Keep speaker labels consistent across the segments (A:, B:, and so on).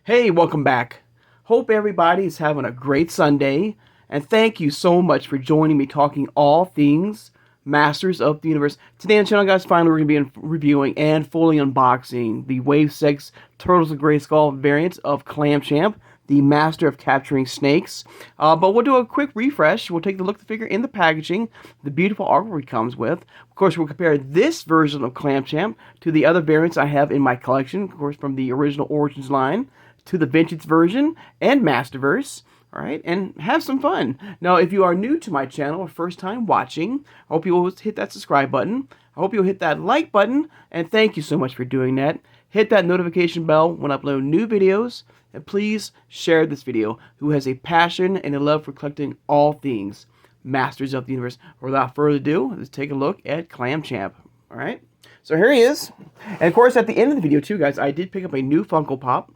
A: Hey, welcome back. Hope everybody's having a great Sunday, and thank you so much for joining me talking all things Masters of the Universe. Today on the channel, guys, finally we're going to be reviewing and fully unboxing the Wave 6 Turtles of Grayskull variant of Clamchamp, the master of capturing snakes. But we'll do a quick refresh. We'll take a look at the figure in the packaging, the beautiful artwork it comes with. Of course, we'll compare this version of Clamchamp to the other variants I have in my collection, of course, from the original Origins line to the vintage version and Masterverse. All right, and have some fun. Now, if you are new to my channel or first time watching, I hope you will hit that subscribe button. I hope you'll hit that like button, and thank you so much for doing that. Hit that notification bell when I upload new videos, and please share this video who has a passion and a love for collecting all things Masters of the Universe. Without further ado, let's take a look at Clamchamp. All right, so here he is. And of course, at the end of the video too, guys, I did pick up a new Funko Pop,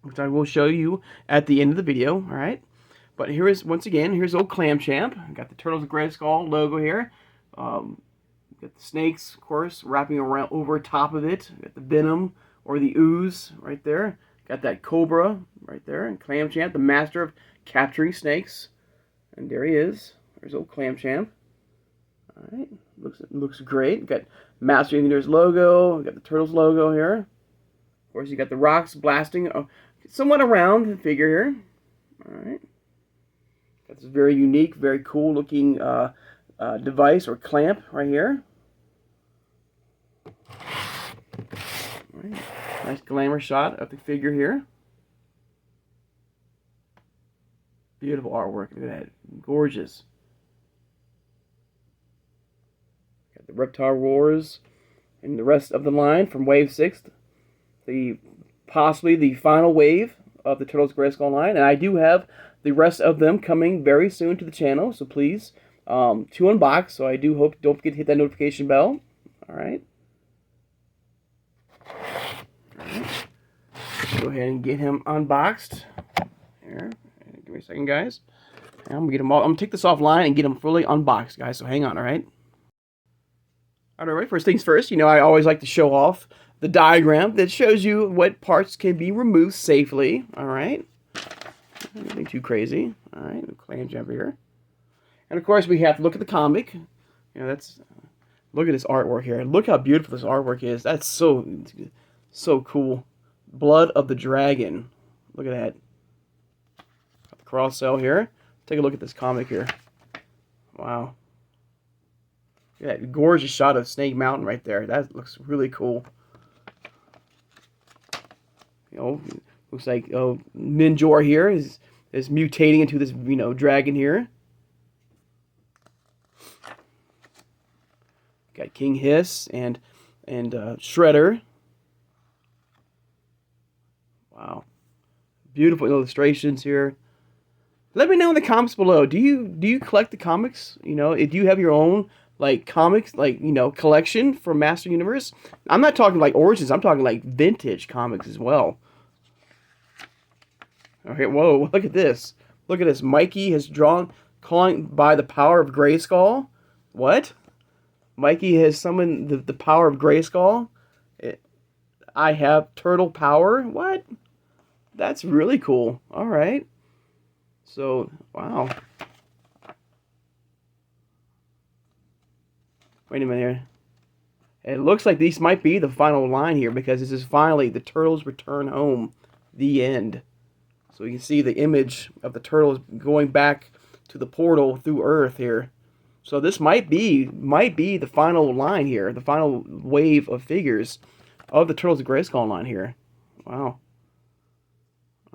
A: which I will show you at the end of the video, all right? But here is, once again, here's old Clamchamp. Got the Turtles of Grayskull logo here. Got the snakes, of course, wrapping around over top of it. Got the venom, or the ooze, right there. Got that cobra right there. And Clamchamp, the master of capturing snakes. And there he is. There's old Clamchamp. All right, looks great. Got Master of the Universe logo. Got the Turtles logo here. Of course, you got the rocks blasting somewhat around the figure here. Alright. That's a very unique, very cool looking device or clamp right here. Right. Nice glamour shot of the figure here. Beautiful artwork. Look at that. Gorgeous. Got the Reptile Roars and the rest of the line from Wave 6. Possibly the final wave of the Turtles Grayskull line, and I do have the rest of them coming very soon to the channel, so please, to unbox, so I do hope, don't forget to hit that notification bell. Alright. Go ahead and get him unboxed. Here, give me a second, guys. I'm gonna get him all, I'm gonna take this offline and get him fully unboxed, guys, so hang on, alright? Alright, first things first, you know, I always like to show off the diagram that shows you what parts can be removed safely. All right, nothing too crazy. All right, Clamchamp here, and of course we have to look at the comic. You know, that's look at this artwork here. Look how beautiful this artwork is. That's so cool. Blood of the Dragon. Look at that. Got the cross cell here. Take a look at this comic here. Wow. Look at that gorgeous shot of Snake Mountain right there. That looks really cool. You know, looks like Ninjor here is mutating into this, you know, dragon here. Got King Hiss and Shredder. Wow, beautiful illustrations here. Let me know in the comments below. Do you collect the comics? You know, do you have your own like comics, like, you know, collection for Master Universe? I'm not talking like Origins. I'm talking like vintage comics as well. Okay, whoa, look at this. Look at this. Mikey has drawn, calling by the power of Grayskull. What? Mikey has summoned the power of Grayskull? I have turtle power? What? That's really cool. Alright. So, wow. Wait a minute here. It looks like these might be the final line here, because this is finally the Turtles return home. The end. So you can see the image of the turtles going back to the portal through Earth here. So this might be the final line here, the final wave of figures of the Turtles of Grayskull line here. Wow.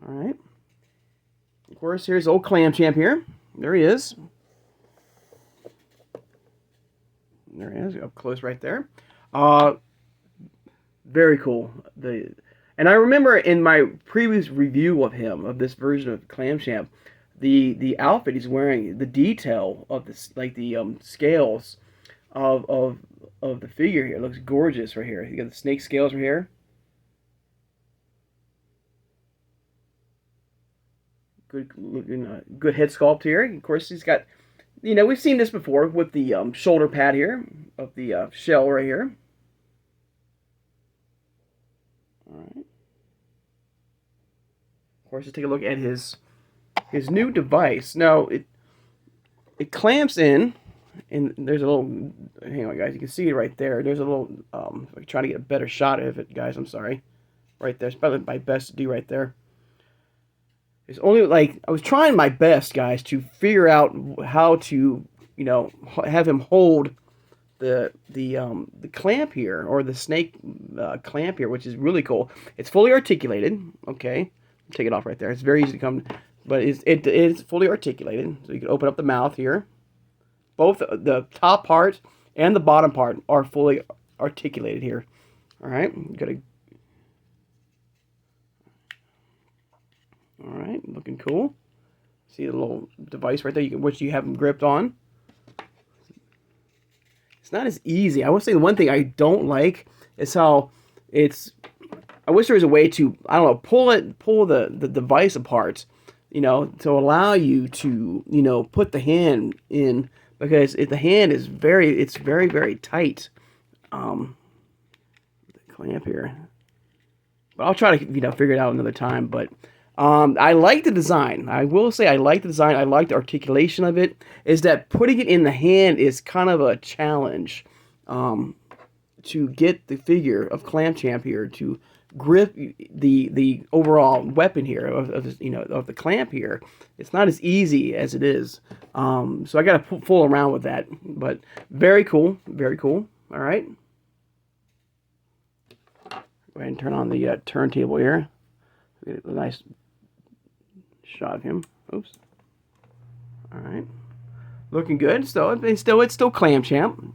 A: All right. Of course, here's old Clamchamp here. There he is. There he is, up close right there. Very cool. And I remember in my previous review of him, of this version of Clamchamp, the outfit he's wearing, the detail of this, like the scales of the figure here, looks gorgeous right here. You got the snake scales right here. Good head sculpt here. Of course, he's got, you know, we've seen this before with the shoulder pad here of the shell right here. All right. course, let's take a look at his new device. Now, it clamps in, and there's a little, hang on guys, you can see it right there. There's a little, I'm trying to get a better shot of it, guys, I'm sorry. Right there, it's probably my best to do right there. It's only, like, I was trying my best, guys, to figure out how to, you know, have him hold the clamp here, or the snake clamp here, which is really cool. It's fully articulated, okay? Take it off right there. It's very easy to come, but it is fully articulated, so you can open up the mouth here. Both the top part and the bottom part are fully articulated here. All right, you gotta. All right, looking cool. See the little device right there, which you have them gripped on. It's not as easy. I will say the one thing I don't like is how it's. I wish there was a way to, I don't know, pull the device apart, you know, to allow you to, you know, put the hand in, because the hand is very, very tight. The clamp here. But I'll try to, you know, figure it out another time. But I like the design. I will say I like the design. I like the articulation of it. Is that putting it in the hand is kind of a challenge to get the figure of Clamchamp here to grip the overall weapon here of you know, of the clamp here. It's not as easy as it is. So I got to fool around with that. But very cool, very cool. All right. Go ahead and turn on the turntable here. Get a nice shot of him. Oops. All right. Looking good. So it's still Clamchamp.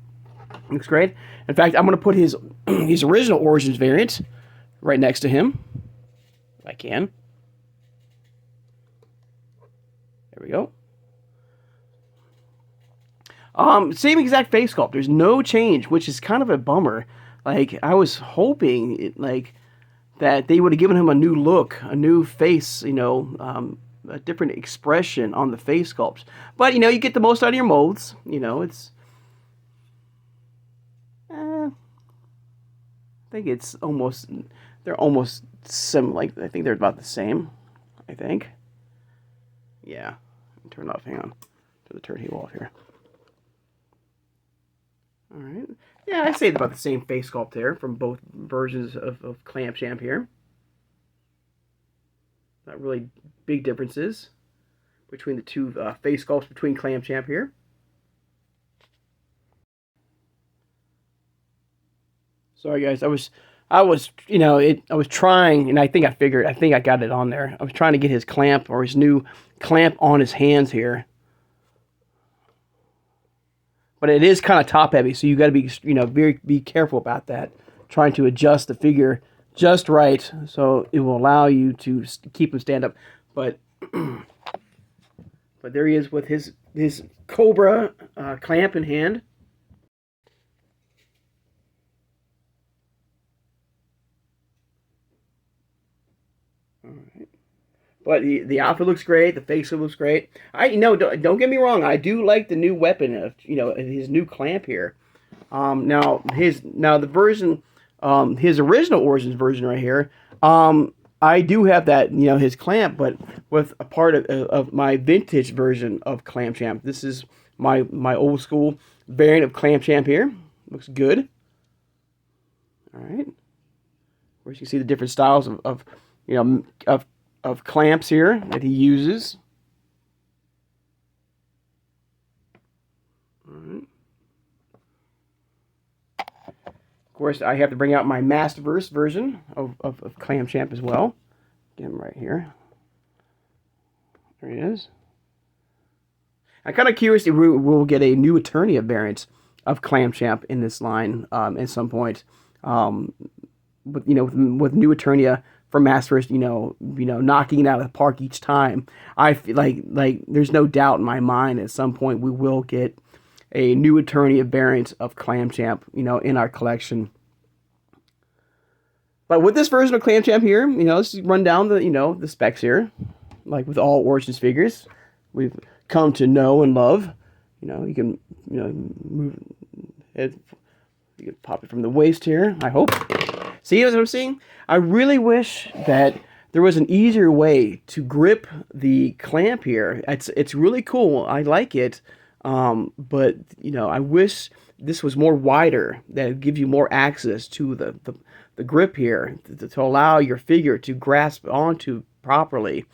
A: Looks great. In fact, I'm going to put his his original Origins variant right next to him, if I can. There we go. Same exact face sculpt. There's no change, which is kind of a bummer. Like, I was hoping that they would have given him a new look, a new face, you know, a different expression on the face sculpt. But, you know, you get the most out of your molds. You know, it's... I think it's almost... They're almost similar. Like, I think they're about the same. I think. Yeah. Turn it off. Hang on. Turn the turntable off here. All right. Yeah, I'd say it's about the same face sculpt there from both versions of Clamchamp here. Not really big differences between the two face sculpts between Clamchamp here. Sorry guys, I was you know, I was trying, and I think I got it on there. I was trying to get his clamp, or his new clamp, on his hands here. But it is kind of top heavy, so you got to be, you know, be careful about that. Trying to adjust the figure just right, so it will allow you to keep him stand up. But there he is with his Cobra clamp in hand. All right. But the outfit looks great. The face looks great. Don't get me wrong. I do like the new weapon of, you know, his new clamp here. Now the version, his original Origins version right here. I do have that, you know, his clamp, but with a part of my vintage version of Clamchamp. This is my old school variant of Clamchamp here. Looks good. All right. Of course, you can see the different styles of you know, of clamps here that he uses. All right. Of course, I have to bring out my Masterverse version of Clamchamp as well. Get him right here. There he is. I'm kind of curious if we'll get a new Eternia variant of Clamchamp in this line at some point. With new Eternia from Masterverse, you know, knocking it out of the park each time. I feel like there's no doubt in my mind at some point we will get a new Eternia variant of Clamchamp, you know, in our collection. But with this version of Clamchamp here, you know, let's run down the specs here. Like with all Origins figures, we've come to know and love. You know, you can move it. You can pop it from the waist here, I hope. See what I'm seeing? I really wish that there was an easier way to grip the clamp here. It's really cool. I like it, but you know, I wish this was more wider. That would give you more access to the grip here to allow your figure to grasp onto properly.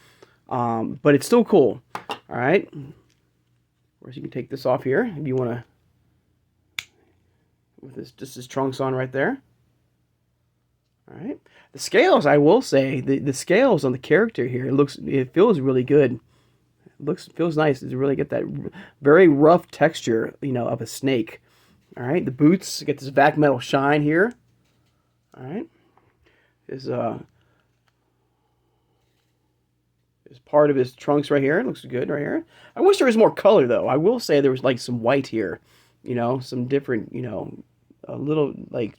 A: But it's still cool. All right. Of course, you can take this off here if you want to. With this, just his trunks on right there. All right. The scales, I will say, the scales on the character here, it feels really good. Feels nice to really get that very rough texture, you know, of a snake. All right. The boots get this vac metal shine here. All right. Is part of his trunks right here. It looks good right here. I wish there was more color though. I will say there was like some white here, you know, some different, you know, a little like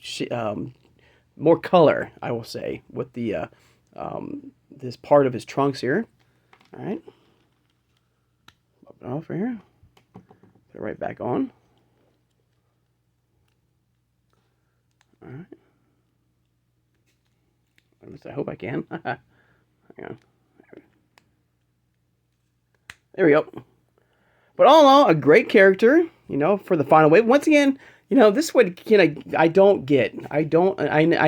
A: more color, I will say, with the this part of his trunks here. All right, pop it off right here. Put it right back on. All right. At least I hope I can. Hang on. There we go. But all in all, a great character, you know, for the final wave. Once again, you know, this one I don't get. I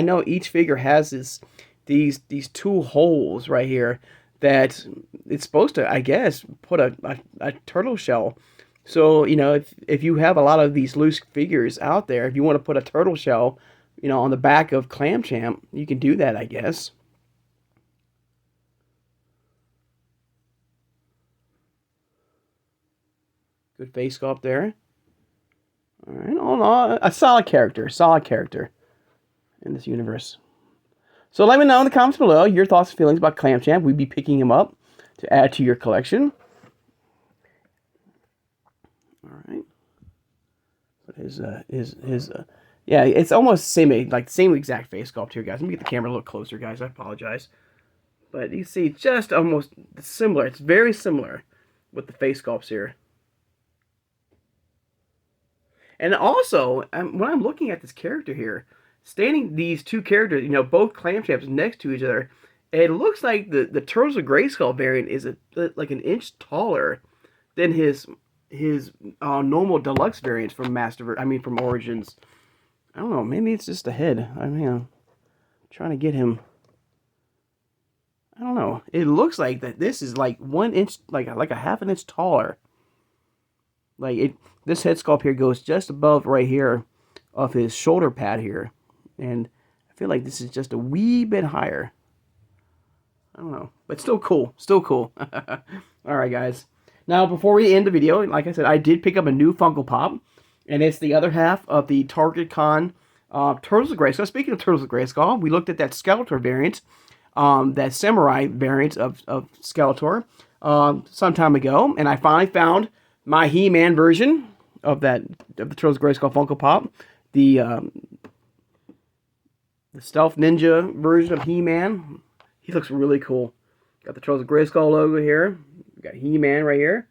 A: know each figure has these two holes right here that it's supposed to, I guess, put a turtle shell. So, you know, if you have a lot of these loose figures out there, if you want to put a turtle shell, you know, on the back of Clam Champ, you can do that, I guess. Good face sculpt there. All right, all in all, a solid character in this universe. So let me know in the comments below your thoughts and feelings about Clam Champ. We'd be picking him up to add to your collection. All right. But yeah, it's almost same exact face sculpt here, guys. Let me get the camera a little closer, guys. I apologize. But you see, just almost similar. It's very similar with the face sculpts here. And also, when I'm looking at this character here, standing these two characters, you know, both Clam Champs next to each other, it looks like the Turtles of Grayskull variant is like an inch taller than his normal deluxe variants from from Origins. I don't know, maybe it's just the head. I mean, I'm trying to get him. I don't know. It looks like that this is like 1 inch, like a half an inch taller. This head sculpt here goes just above right here of his shoulder pad here. And I feel like this is just a wee bit higher. I don't know. But still cool. Still cool. Alright, guys. Now, before we end the video, like I said, I did pick up a new Funko Pop. And it's the other half of the Target Con Turtles of Grayskull. Speaking of Turtles of Grayskull, we looked at that Skeletor variant. That Samurai variant of Skeletor some time ago. And I finally found my He-Man version of the Turtles of Grayskull Funko Pop, the Stealth Ninja version of He-Man. He looks really cool. Got the Turtles of Grayskull logo here. We got He-Man right here.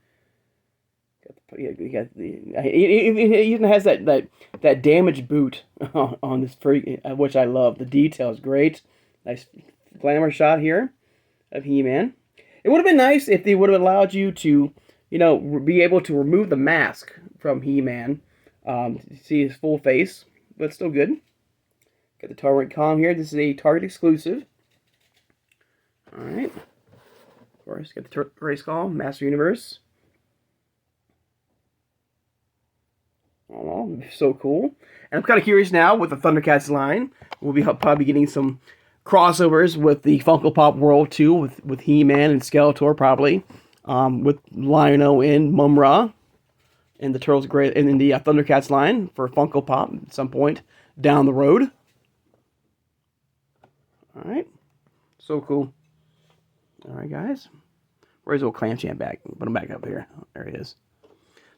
A: He even has that damaged boot on this freak, which I love. The detail is great. Nice glamour shot here of He-Man. It would have been nice if they would have allowed you to, you know, be able to remove the mask from He-Man, to see his full face, but still good. Got the Target Con here. This is a Target exclusive. All right. Of course, got the Grayskull, Master Universe. Oh, so cool. And I'm kind of curious now with the Thundercats line. We'll be probably getting some crossovers with the Funko Pop World too, with He-Man and Skeletor probably. With Lion-O and Mum-Ra and the Turtles and in the Thundercats line for Funko Pop at some point down the road. All right, so cool. All right, guys, where's old Clam Champ back? Put him back up here. There he is.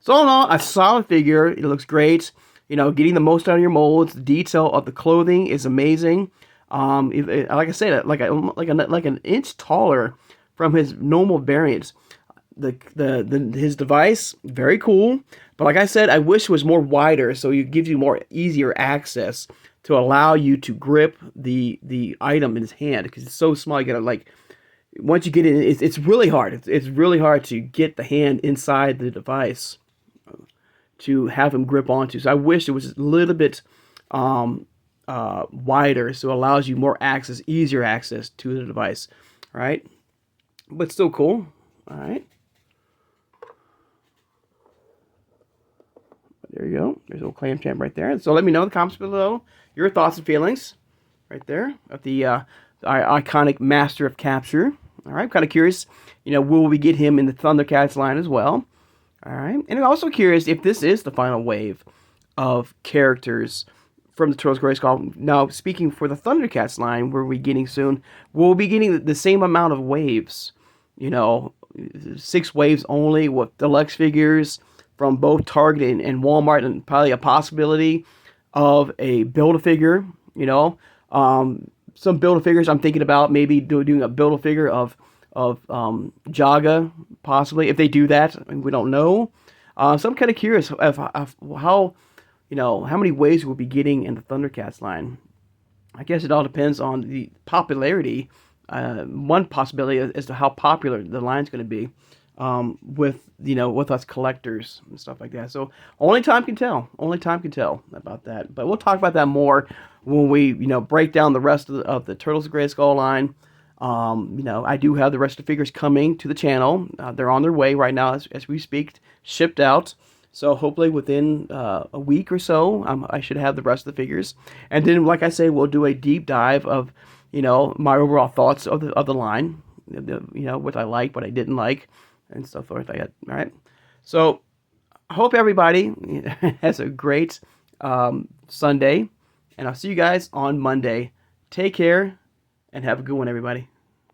A: So all in all, a solid figure. It looks great. You know, getting the most out of your molds. The detail of the clothing is amazing. Like I said, like an inch taller from his normal variants. His device, very cool, but like I said, I wish it was more wider, so it gives you more easier access to allow you to grip the item in his hand, because it's so small. You gotta like once you get it, it's really hard. It's really hard to get the hand inside the device to have him grip onto. So I wish it was a little bit wider, so it allows you more access, easier access to the device. All right, but still cool. All right, there you go. There's a little clam champ right there. So let me know in the comments below your thoughts and feelings right there of the iconic Master of Capture. All right, I'm kind of curious, will we get him in the Thundercats line as well? All right, and I'm also curious if this is the final wave of characters from the Turtles Grayskull. Now, speaking for the Thundercats line, we're we getting soon, we'll be getting the same amount of waves. 6 waves only with deluxe figures from both Target and Walmart, and probably a possibility of a Build-A-Figure. Some Build-A-Figures I'm thinking about maybe doing a Build-A-Figure of Jaga, possibly. If they do that, we don't know. So I'm kind of curious of how many waves we'll be getting in the Thundercats line. I guess it all depends on the popularity. One possibility as to how popular the line's going to be with us collectors and stuff like that. So only time can tell. Only time can tell about that. But we'll talk about that more when we break down the rest of the Turtles of Grayskull line. I do have the rest of the figures coming to the channel. They're on their way right now as we speak, shipped out. So hopefully within a week or so, I should have the rest of the figures. And then, like I say, we'll do a deep dive of, my overall thoughts of the line. What I liked, what I didn't like, and stuff like that. All right. So I hope everybody has a great Sunday, and I'll see you guys on Monday. Take care, and have a good one, everybody.